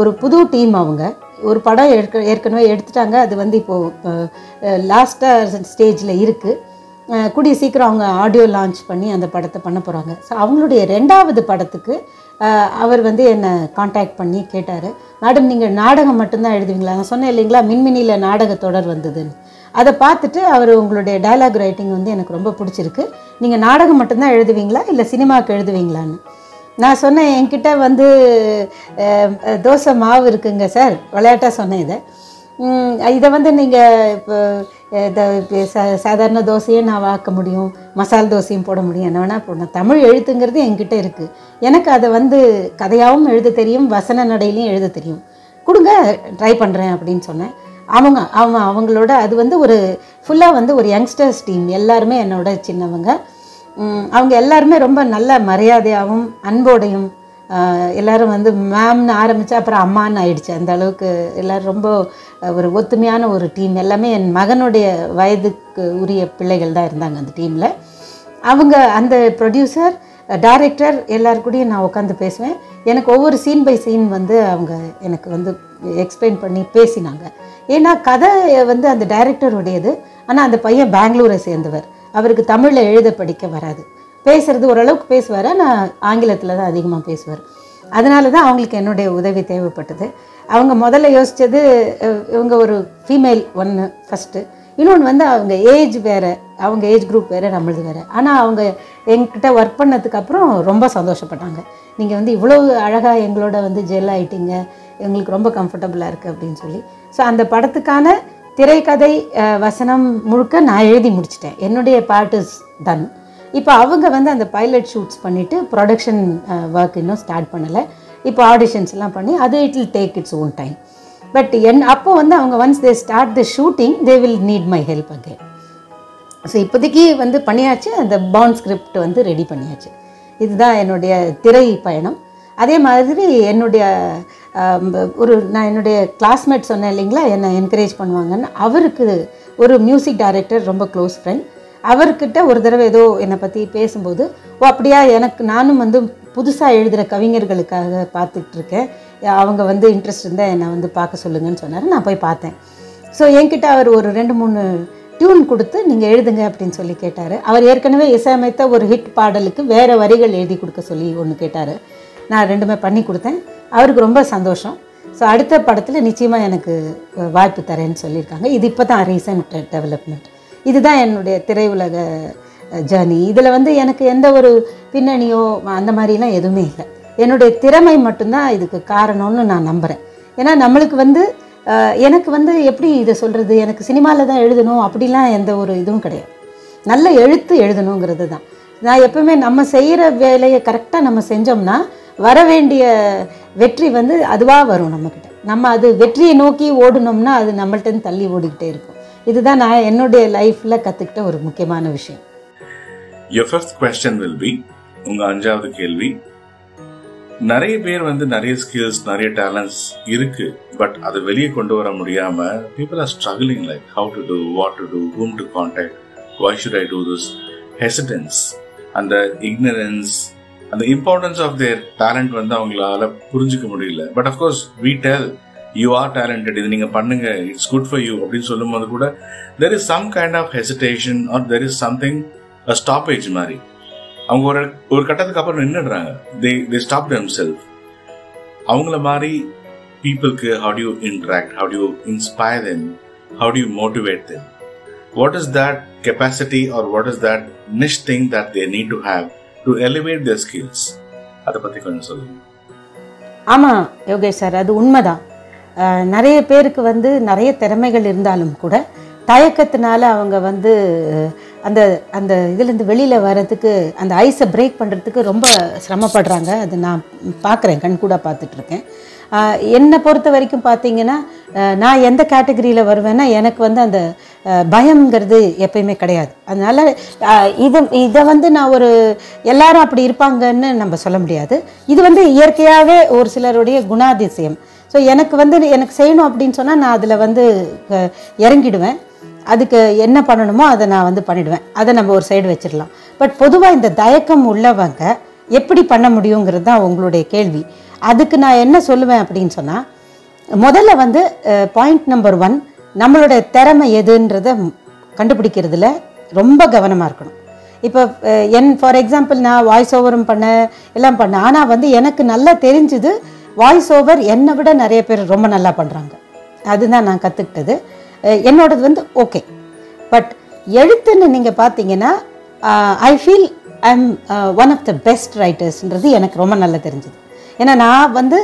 ஒரு புது டீம், அவங்க ஒரு படம் ஏற்கனவே எடுத்துட்டாங்க, அது இப்போது லாஸ்ட்டாக ஸ்டேஜில் இருக்குது. கூடிய சீக்கிரம் அவங்க ஆடியோ லான்ச் பண்ணி அந்த படத்தை பண்ண போகிறாங்க. ஸோ அவங்களுடைய 2வது படத்துக்கு அவர் வந்து என்னை காண்டாக்ட் பண்ணி கேட்டார், மேடம் நீங்கள் நாடகம் மட்டும்தான் எழுதுவீங்களா? நான் சொன்னேன் இல்லைங்களா மின்மினியில் நாடக தொடர் வந்ததுன்னு. அதை பார்த்துட்டு அவர் உங்களுடைய டயலாக் ரைட்டிங் வந்து எனக்கு ரொம்ப பிடிச்சிருக்கு, நீங்கள் நாடகம் மட்டும்தான் எழுதுவீங்களா இல்லை சினிமாவுக்கு எழுதுவீங்களான்னு. நான் சொன்னேன், என்கிட்ட வந்து தோசை மாவு இருக்குங்க சார், விளையாட்டாக சொன்னேன். இதை வந்து நீங்கள் இப்போ சாதாரண தோசையும் நான் வாக்க முடியும், மசால் தோசையும் போட முடியும், என்ன வேணால் போடணும். தமிழ் எழுத்துங்கிறது என்கிட்ட இருக்குது, எனக்கு அதை வந்து கதையாகவும் எழுத தெரியும், வசன நடையிலையும் எழுத தெரியும், கொடுங்க ட்ரை பண்ணுறேன் அப்படின்னு சொன்னேன். அவங்களோட அது வந்து ஒரு ஃபுல்லாக வந்து ஒரு யங்ஸ்டர்ஸ் டீம், எல்லாருமே என்னோட சின்னவங்க. அவங்க எல்லாருமே ரொம்ப நல்ல மரியாதையாகவும் அன்போடையும், எல்லோரும் வந்து மேம்னு ஆரம்பித்தா அப்புறம் அம்மான்னு ஆயிடுச்சு. அந்த அளவுக்கு எல்லோரும் ரொம்ப ஒரு ஒத்துமையான ஒரு டீம். எல்லாமே என் மகனுடைய வயதுக்கு உரிய பிள்ளைகள் தான் இருந்தாங்க அந்த டீமில். அவங்க அந்த ப்ரொடியூசர், டைரக்டர் எல்லாருக்கூடையும் நான் உட்காந்து பேசுவேன். எனக்கு ஒவ்வொரு சீன் பை சீன் வந்து அவங்க எனக்கு வந்து எக்ஸ்பிளைன் பண்ணி பேசினாங்க. ஏன்னா கதை வந்து அந்த டைரக்டருடையது, ஆனால் அந்த பையன் பெங்களூரை சேர்ந்தவர், அவருக்கு தமிழில் எழுத படிக்க வராது, பேசுகிறது ஓரளவுக்கு பேசுவார், ஆனால் ஆங்கிலத்தில் தான் அதிகமாக பேசுவார். அதனால தான் அவங்களுக்கு என்னுடைய உதவி தேவைப்பட்டது. அவங்க முதல்ல யோசித்தது, இவங்க ஒரு ஃபீமேல் ஒன்று ஃபஸ்ட்டு, இன்னொன்று வந்து அவங்க ஏஜ் வேறு, அவங்க ஏஜ் குரூப் வேறு, நம்மளது வேறு. ஆனால் அவங்க என்கிட்ட ஒர்க் பண்ணதுக்கப்புறம் ரொம்ப சந்தோஷப்பட்டாங்க. நீங்கள் வந்து இவ்வளோ அழகாக எங்களோட வந்து ஜெல் ஆகிட்டீங்க, எங்களுக்கு ரொம்ப கம்ஃபர்டபுளாக இருக்குது அப்படின்னு சொல்லி. ஸோ அந்த படத்துக்கான திரைக்கதை வசனம் முழுக்க நான் எழுதி முடிச்சிட்டேன், என்னுடைய பார்ட் இஸ் டன். இப்போ அவங்க வந்து அந்த பைலட் ஷூட்ஸ் பண்ணிவிட்டு ப்ரொடக்ஷன் ஒர்க் இன்னும் ஸ்டார்ட் பண்ணலை. இப்போ ஆடிஷன்ஸ் எல்லாம் பண்ணி அது it will take its own time. But அப்போ வந்து அவங்க once they start the shooting they will NEET my help again. So இப்போதைக்கு வந்து பண்ணியாச்சு, அந்த பாண்ட் ஸ்கிரிப்ட் வந்து ரெடி பண்ணியாச்சு. இதுதான் என்னுடைய திரை பயணம். அதே மாதிரி என்னுடைய நான் என்னுடைய கிளாஸ்மேட் சொன்னேன் இல்லைங்களா, என்னை என்கரேஜ் பண்ணுவாங்கன்னு, அவருக்கு ஒரு மியூசிக் டைரக்டர் ரொம்ப க்ளோஸ் ஃப்ரெண்ட், அவர்கிட்ட ஒரு தடவை ஏதோ என்னை பற்றி பேசும்போது, அப்படியா, நானும் வந்து புதுசாக எழுதுகிற கவிஞர்களுக்காக பார்த்துட்ருக்கேன், அவங்க வந்து இன்ட்ரெஸ்ட் இருந்தால் என்னை வந்து பார்க்க சொல்லுங்கன்னு சொன்னார். நான் போய் பார்த்தேன். ஸோ என்கிட்ட அவர் ஒரு 2-3 டியூன் கொடுத்து நீங்கள் எழுதுங்க அப்படின்னு சொல்லி கேட்டார். அவர் ஏற்கனவே இசையமைத்த ஒரு ஹிட் பாடலுக்கு வேறு வரிகள் எழுதி கொடுக்க சொல்லி ஒன்று கேட்டார். நான் 2மே பண்ணி கொடுத்தேன். அவருக்கு ரொம்ப சந்தோஷம். ஸோ அடுத்த படத்தில் நிச்சயமாக எனக்கு வாய்ப்பு தரேன்னு சொல்லியிருக்காங்க. இது இப்போ தான் ரீசன்ட் டெவலப்மெண்ட். இதுதான் என்னுடைய திரையுலக ஜேர்னி. இதில் வந்து எனக்கு எந்த ஒரு பின்னணியோ அந்த மாதிரிலாம் எதுவுமே இல்லை. என்னுடைய திறமை மட்டும்தான் இதுக்கு காரணம்னு நான் நம்புகிறேன். ஏன்னா நம்மளுக்கு வந்து எனக்கு வந்து எப்படி இதை சொல்கிறது, எனக்கு சினிமாவில் தான் எழுதணும் அப்படிலாம் எந்த ஒரு இதுவும் கிடையாது. நல்ல எழுத்து எழுதணுங்கிறது தான். நான் எப்பவுமே நம்ம செய்கிற வேலையை கரெக்டாக நம்ம செஞ்சோம்னா வர வேண்டிய வெற்றி வந்து அதுவாக வரும் நம்மக்கிட்ட. நம்ம அது வெற்றியை நோக்கி ஓடணும்னா அது நம்மள்கிட்ட தள்ளி ஓடிக்கிட்டே இருக்கும். இதுதான் நான் என்னுடைய லைஃப்பில் கற்றுக்கிட்ட ஒரு முக்கியமான விஷயம். Your fifth question will be, உங்க 5வது கேள்வி, நிறைய பேர் வந்து நிறைய ஸ்கில்ஸ், நிறைய டேலண்ட்ஸ் இருக்கு, பட் அதை வெளியே கொண்டு வர முடியாம people are struggling like how to do, what to do, whom to contact, why should I do this, hesitance, and the ignorance and the importance of their talent வந்து அவங்களால புரிஞ்சுக்க முடியல. But of course we tell you are talented, இது நீங்க பண்ணுங்க, it's good for you அப்படின்னு சொல்லும் போது கூட there is some kind of hesitation or there is something, a stoppage மாதிரி. அவங்க ஒரு கட்டத்துக்கு அப்புறம் நின்னுடுறாங்க, they stop themselves. அவங்கள மாதிரி peopleக்கு how do you interact, how do you inspire them, how do you motivate them, what is that capacity or what is that niche thing that they need to have to elevate their skills? அதை பற்றி கொஞ்சம் சொல்லுங்க. ஆமாம் Yogesh sir, அது உண்மைதான். நிறைய பேருக்கு வந்து நிறைய திறமைகள் இருந்தாலும் கூட தயக்கத்தினால அவங்க வந்து அந்த அந்த இதுலேருந்து வெளியில் வர்றதுக்கு, அந்த ஐஸை பிரேக் பண்ணுறதுக்கு ரொம்ப சிரமப்படுறாங்க. அது நான் பார்க்குறேன், கண்கூட பார்த்துட்ருக்கேன். என்னை பொறுத்த வரைக்கும் பார்த்தீங்கன்னா, நான் எந்த கேட்டகரியில் வருவேன்னா, எனக்கு வந்து அந்த பயம்ங்கிறது எப்பயுமே கிடையாது. அதனால் இதை வந்து நான் ஒரு எல்லாரும் அப்படி இருப்பாங்கன்னு நம்ம சொல்ல முடியாது. இது வந்து இயற்கையாகவே ஒரு சிலருடைய குணாதிசயம். ஸோ எனக்கு வந்து எனக்கு செய்யணும் அப்படின்னு சொன்னால் நான் அதில் வந்து இறங்கிடுவேன். அதுக்கு என்ன பண்ணணுமோ அதை நான் வந்து பண்ணிவிடுவேன். அதை நம்ம ஒரு சைடு வச்சிடலாம். பட் பொதுவாக இந்த தயக்கம் உள்ளவங்க எப்படி பண்ண முடியுங்கிறது தான் உங்களுடைய கேள்வி. அதுக்கு நான் என்ன சொல்லுவேன் அப்படின்னு சொன்னால், முதல்ல வந்து பாயிண்ட் நம்பர் 1, நம்மளுடைய திறமை எதுன்றதை கண்டுபிடிக்கிறதுல ரொம்ப கவனமாக இருக்கணும். இப்போ ஃபார் எக்ஸாம்பிள் நான் வாய்ஸ் ஓவரும் எல்லாம் பண்ணேன். ஆனால் வந்து எனக்கு நல்லா தெரிஞ்சுது வாய்ஸ் ஓவர் என்னை விட நிறைய பேர் ரொம்ப நல்லா பண்ணுறாங்க. அதுதான் நான் கற்றுக்கிட்டது. என்னோடது வந்து ஓகே. பட் எழுத்துன்னு நீங்கள் பார்த்தீங்கன்னா I feel I am one of the best ரைட்டர்ஸ்ன்றது எனக்கு ரொம்ப நல்லா தெரிஞ்சுது. ஏன்னா நான் வந்து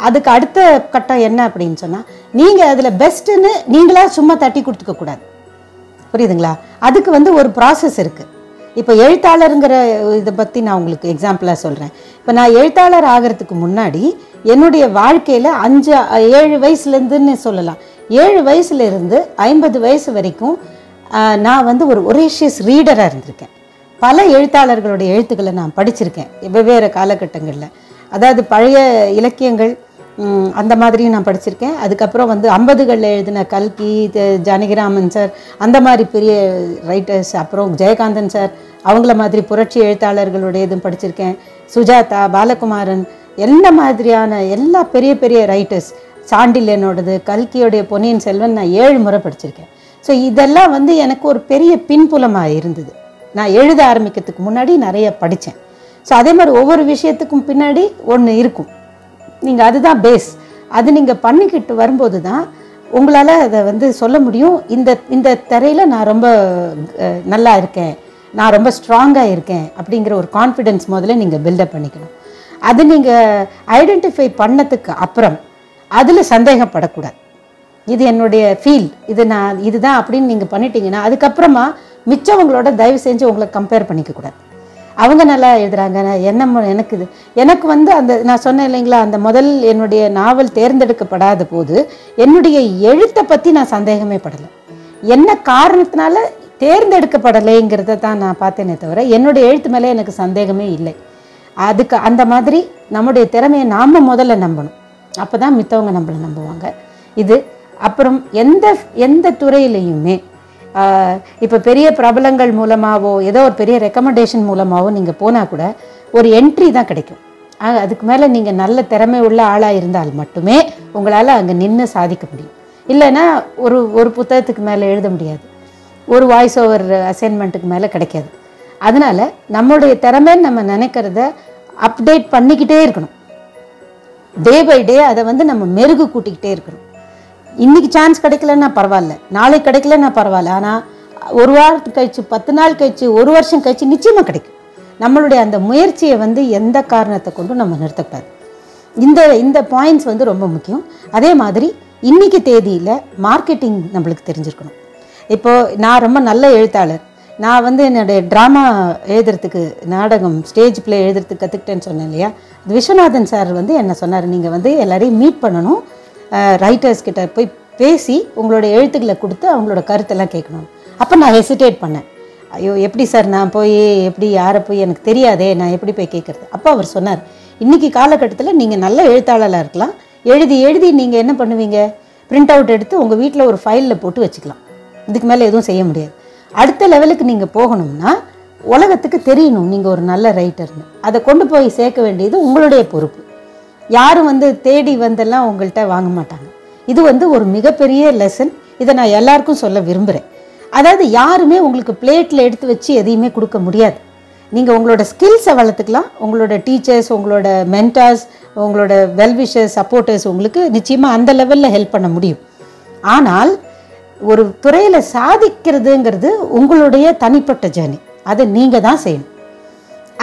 அதுக்கு அடுத்த கட்டம் என்ன அப்படின்னு சொன்னால், நீங்கள் அதில் பெஸ்ட்டுன்னு நீங்களாக சும்மா தட்டி கொடுத்துக்கக்கூடாது. புரியுதுங்களா? அதுக்கு வந்து ஒரு ப்ராசஸ் இருக்குது. இப்போ எழுத்தாளருங்கிற இதை பற்றி நான் உங்களுக்கு எக்ஸாம்பிளாக சொல்கிறேன். இப்போ நான் எழுத்தாளர் ஆகிறதுக்கு முன்னாடி என்னுடைய வாழ்க்கையில் 5-7 வயசுலேருந்துன்னு சொல்லலாம், 7 வயசுலேருந்து 50 வயசு வரைக்கும் நான் வந்து ஒரு ஒரேஷியஸ் ரீடராக இருந்திருக்கேன். பல எழுத்தாளர்களுடைய எழுத்துக்களை நான் படிச்சிருக்கேன் வெவ்வேறு காலகட்டங்களில். அதாவது பழைய இலக்கியங்கள் அந்த மாதிரியும் நான் படிச்சிருக்கேன். அதுக்கப்புறம் வந்து 50களில் எழுதின கல்கி, ஜானகிராமன் சார், அந்த மாதிரி பெரிய ரைட்டர்ஸ், அப்புறம் ஜெயகாந்தன் சார் அவங்கள மாதிரி புரட்சி எழுத்தாளர்களுடைய இதுவும் படிச்சிருக்கேன். சுஜாதா, பாலகுமாரன், என்ன மாதிரியான எல்லா பெரிய பெரிய ரைட்டர்ஸ், சாண்டில்யனோடது, கல்கியோடைய பொன்னியின் செல்வன் நான் 7 முறை படிச்சிருக்கேன். ஸோ இதெல்லாம் வந்து எனக்கு ஒரு பெரிய பின்புலமாக இருந்தது. நான் எழுத ஆரம்பிக்கிறதுக்கு முன்னாடி நிறைய படித்தேன். ஸோ அதே மாதிரி ஒவ்வொரு விஷயத்துக்கும் பின்னாடி ஒன்று இருக்கும். நீங்கள் அதுதான் பேஸ். அது நீங்கள் பண்ணிக்கிட்டு வரும்போது தான் உங்களால் அதை வந்து சொல்ல முடியும், இந்த திரையில் நான் ரொம்ப நல்லா இருக்கேன், நான் ரொம்ப ஸ்ட்ராங்காக இருக்கேன் அப்படிங்கிற ஒரு கான்ஃபிடென்ஸ் முதல்ல நீங்கள் பில்டப் பண்ணிக்கணும். அது நீங்கள் ஐடென்டிஃபை பண்ணதுக்கு அப்புறம் அதில் சந்தேகப்படக்கூடாது. இது என்னுடைய ஃபீல், இதுதான் அப்படின்னு நீங்கள் பண்ணிட்டீங்கன்னா அதுக்கப்புறமா மிச்சவங்களோட தயவு செஞ்சு உங்களை கம்பேர் பண்ணிக்கக்கூடாது. அவங்க நல்லா எழுதுகிறாங்க, எனக்கு வந்து அந்த நான் சொன்னேன் இல்லைங்களா, அந்த முதல் என்னுடைய நாவல் தேர்ந்தெடுக்கப்படாத போது என்னுடைய எழுத்தை பற்றி நான் சந்தேகமே படலை. என்ன காரணத்தினால தேர்ந்தெடுக்கப்படலைங்கிறத தான் நான் பார்த்தேனே தவிர என்னுடைய எழுத்து மேலே எனக்கு சந்தேகமே இல்லை. அதுக்கு அந்த மாதிரி நம்முடைய திறமையை நாம் முதல்ல நம்பணும். அப்போ தான் மித்தவங்க நம்மளை நம்புவாங்க. இது அப்புறம் எந்த துறையிலையுமே இப்போ பெரிய பிரபலங்கள் மூலமாகவோ ஏதோ ஒரு பெரிய ரெக்கமெண்டேஷன் மூலமாகவோ நீங்கள் போனால் கூட ஒரு என்ட்ரி தான் கிடைக்கும். அதுக்கு மேலே நீங்கள் நல்ல திறமை உள்ள ஆளாக இருந்தால் மட்டுமே உங்களால் அங்கே நின்று சாதிக்க முடியும். இல்லைன்னா ஒரு புத்தகத்துக்கு மேலே எழுத முடியாது, ஒரு வாய்ஸ் ஓவர் அசைன்மெண்ட்டுக்கு மேலே கிடைக்காது. அதனால் நம்மளுடைய திறமைன்னு நம்ம நினைக்கிறத அப்டேட் பண்ணிக்கிட்டே இருக்கணும். டே பை டே அதை வந்து நம்ம மெருகு கூட்டிக்கிட்டே இருக்கணும். இன்றைக்கி சான்ஸ் கிடைக்கலன்னா பரவாயில்ல, நாளைக்கு கிடைக்கலன்னா பரவாயில்ல, ஆனால் ஒரு வாரத்துக்கு கழிச்சு, 10 நாள் கழிச்சு, ஒரு வருஷம் கழிச்சு நிச்சயமாக கிடைக்கும். நம்மளுடைய அந்த முயற்சியை வந்து எந்த காரணத்தை கொண்டும் நம்ம நிறுத்தக்கூடாது. இந்த பாயிண்ட்ஸ் வந்து ரொம்ப முக்கியம். அதே மாதிரி இன்றைக்கி தேதியில் மார்க்கெட்டிங் நம்மளுக்கு தெரிஞ்சிருக்கணும். இப்போது நான் ரொம்ப நல்ல எழுத்தாளர், நான் வந்து என்னுடைய ட்ராமா எழுதுறதுக்கு, நாடகம் ஸ்டேஜ் பிளே எழுதுறதுக்கு கற்றுக்கிட்டேன்னு சொன்னேன் இல்லையா. விஸ்வநாதன் சார் வந்து என்ன சொன்னார், நீங்கள் வந்து எல்லாரையும் மீட் பண்ணணும், ரைட்டர்ஸ் கிட்ட போய் பேசி உங்களோட எழுத்துக்களை கொடுத்து அவங்களோட கருத்தெல்லாம் கேட்கணும். அப்போ நான் ஹெசிடேட் பண்ணேன். ஐயோ எப்படி சார் நான் போய் யாரை போய் எனக்கு தெரியாதே, நான் எப்படி போய் கேட்குறது. அப்போ அவர் சொன்னார், இன்றைக்கி காலகட்டத்தில் நீங்கள் நல்ல எழுத்தாளராக இருக்கலாம், எழுதி நீங்கள் என்ன பண்ணுவீங்க, பிரிண்ட் அவுட் எடுத்து உங்கள் வீட்டில் ஒரு ஃபைலில் போட்டு வச்சுக்கலாம். இதுக்கு மேலே எதுவும் செய்ய முடியாது. அடுத்த லெவலுக்கு நீங்கள் போகணும்னா உலகத்துக்கு தெரியணும் நீங்கள் ஒரு நல்ல ரைட்டர்னு. அதை கொண்டு போய் சேர்க்க வேண்டியது உங்களுடைய பொறுப்பு. யாரும் வந்து தேடி வந்தெல்லாம் உங்கள்கிட்ட வாங்க மாட்டாங்க. இது வந்து ஒரு மிகப்பெரிய லெசன். இதை நான் எல்லாருக்கும் சொல்ல விரும்புகிறேன். அதாவது யாருமே உங்களுக்கு பிளேட்டில் எடுத்து வச்சு எதையுமே கொடுக்க முடியாது. நீங்கள் உங்களோட ஸ்கில்ஸை வளர்த்துக்கலாம். உங்களோட டீச்சர்ஸ், உங்களோட மென்டார்ஸ், உங்களோட வெல்விஷர்ஸ், சப்போர்ட்டர்ஸ் உங்களுக்கு நிச்சயமாக அந்த லெவலில் ஹெல்ப் பண்ண முடியும். ஆனால் ஒரு துறையில் சாதிக்கிறதுங்கிறது உங்களுடைய தனிப்பட்ட ஜர்னி. அதை நீங்கள் தான் செய்யணும்.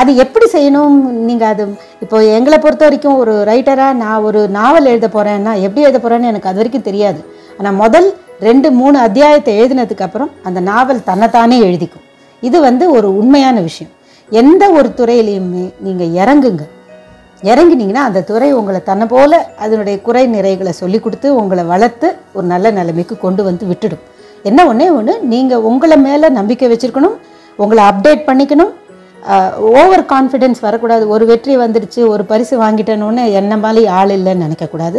அது எப்படி செய்யணும் நீங்கள் அது இப்போ எங்களை பொறுத்த வரைக்கும் ஒரு ரைட்டராக நான் ஒரு நாவல் எழுத போகிறேன்னா எப்படி எழுத போகிறேன்னு எனக்கு அது வரைக்கும் தெரியாது. ஆனால் முதல் 2-3 அத்தியாயத்தை எழுதினதுக்கப்புறம் அந்த நாவல் தன்னைத்தானே எழுதிக்கும். இது வந்து ஒரு உண்மையான விஷயம். எந்த ஒரு துறையிலையுமே நீங்கள் இறங்கினீங்கன்னா அந்த துறை உங்களை தன்னை போல் அதனுடைய குறை நிறைகளை சொல்லி கொடுத்து உங்களை வளர்த்து ஒரு நல்ல நிலைமைக்கு கொண்டு வந்து விட்டுடும். என்ன ஒன்று நீங்கள் உங்களை மேலே நம்பிக்கை வச்சுருக்கணும், உங்களை அப்டேட் பண்ணிக்கணும். ஓவர் கான்ஃபிடென்ஸ் வரக்கூடாது. ஒரு வெற்றி வந்துடுச்சு, ஒரு பரிசு வாங்கிட்டேன்னு என்ன மாதிரி ஆள் இல்லைன்னு நினைக்கக்கூடாது.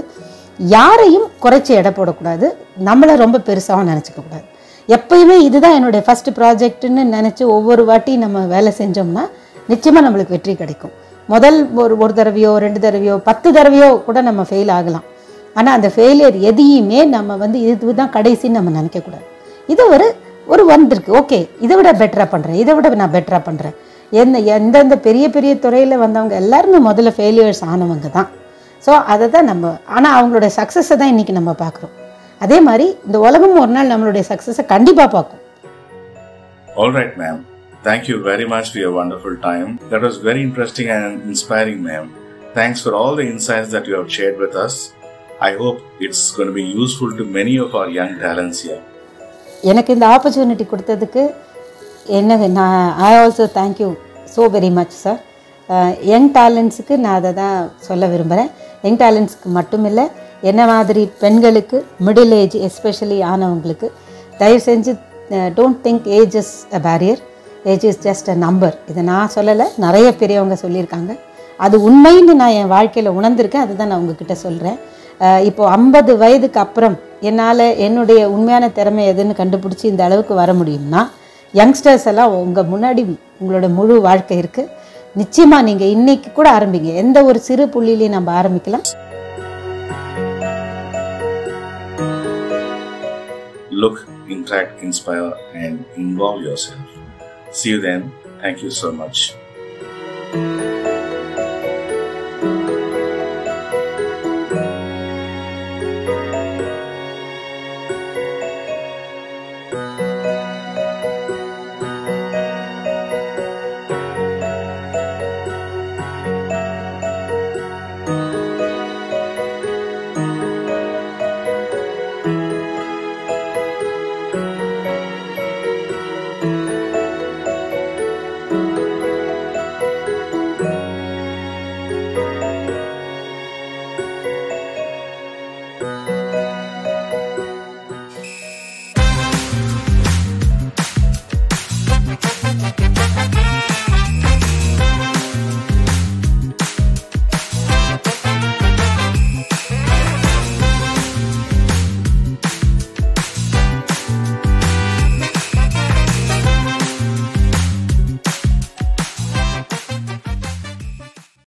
யாரையும் குறைச்சி எடை போடக்கூடாது. நம்மளை ரொம்ப பெருசாகவும் நினச்சிக்கக்கூடாது. எப்பயுமே இதுதான் என்னுடைய ஃபஸ்ட்டு ப்ராஜெக்ட்டுன்னு நினச்சி ஒவ்வொரு வாட்டி நம்ம வேலை செஞ்சோம்னா நிச்சயமாக நம்மளுக்கு வெற்றி கிடைக்கும். முதல் ஒரு தடவையோ 2 தடவையோ 10 தடவையோ கூட நம்ம ஃபெயில் ஆகலாம். ஆனால் அந்த ஃபெயிலியர் எதையுமே நம்ம வந்து இதுதான் கடைசின்னு நம்ம நினைக்கக்கூடாது. இது ஒரு வந்திருக்கு, ஓகே இதை விட பெட்டராக பண்ணுறேன், இதை விட நான் பெட்டராக பண்ணுறேன். எந்தெந்த பெரிய பெரிய துறையில் வந்தவங்க எல்லாருமே முதல்ல ஃபெயிலியர்ஸ் ஆனவங்க தான். ஸோ அதை தான் நம்ம, ஆனால் அவங்களோட சக்ஸஸை தான் இன்றைக்கி நம்ம பார்க்குறோம். அதே மாதிரி இந்த உலகம் ஒரு நாள் நம்மளுடைய சக்ஸஸை கண்டிப்பாக பார்க்கும். All right, ma'am. Thank you very much for your wonderful time. That was very interesting and inspiring, ma'am. Thanks for all the insights that you have shared with us. I hope it's going to be useful to many of our young talents here. எனக்கு இந்த opportunity கொடுத்ததுக்கு I also thank you so very much sir. Young டேலண்ட்ஸுக்கு நான் அதை தான் சொல்ல விரும்புகிறேன். Young டேலண்ட்ஸுக்கு மட்டும் இல்லை, என்ன மாதிரி பெண்களுக்கு, மிடில் ஏஜ் எஸ்பெஷலி ஆனவங்களுக்கு தயவு செஞ்சு don't think age is a barrier, age is just a number. இதை நான் சொல்லலை, நிறைய பெரியவங்க சொல்லியிருக்காங்க. அது உண்மைன்னு நான் என் வாழ்க்கையில் உணர்ந்திருக்கேன். அதுதான் நான் உங்ககிட்ட சொல்கிறேன். இப்போது 50 வயதுக்கு அப்புறம் என்னால் என்னுடைய உண்மையான திறமை எதுன்னு கண்டுபிடிச்சி இந்த அளவுக்கு வர முடியும்னா, யங்ஸ்டர்ஸ் எல்லாம் உங்கள் முன்னாடி உங்களோட முழு வாழ்க்கை இருக்குது. நிச்சயமாக நீங்கள் இன்றைக்கி கூட ஆரம்பிங்க, எந்த ஒரு சிறு புள்ளியிலையும் நம்ம ஆரம்பிக்கலாம். Look, interact, inspire and involve yourself. See you then. Thank you so much.